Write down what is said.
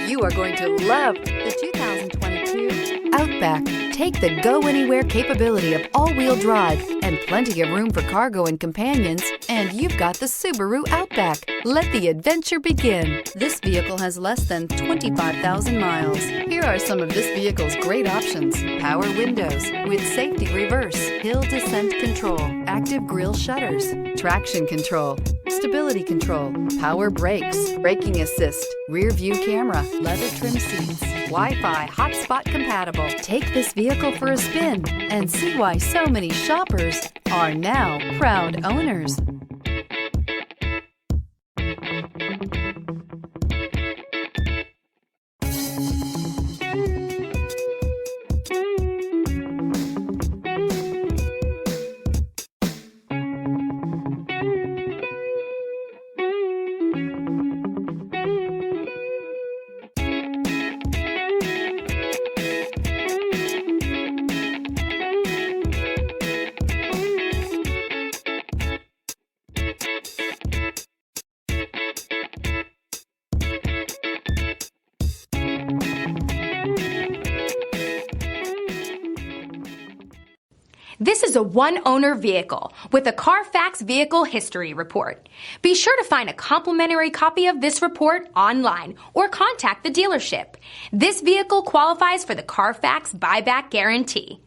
You are going to love the 2022 Outback. Take the go-anywhere capability of all-wheel drive and plenty of room for cargo and companions, and you've got the Subaru Outback. Let the adventure begin. This vehicle has less than 25,000 miles. Here are some of this vehicle's great options: power windows with safety reverse, hill descent control, active grille shutters, traction control, stability control, power brakes, braking assist, rear view camera, leather trim seats, Wi-Fi hotspot compatible. Take this vehicle for a spin and see why so many shoppers are now proud owners. This is a one-owner vehicle with a Carfax Vehicle History Report. Be sure to find a complimentary copy of this report online or contact the dealership. This vehicle qualifies for the Carfax Buyback Guarantee.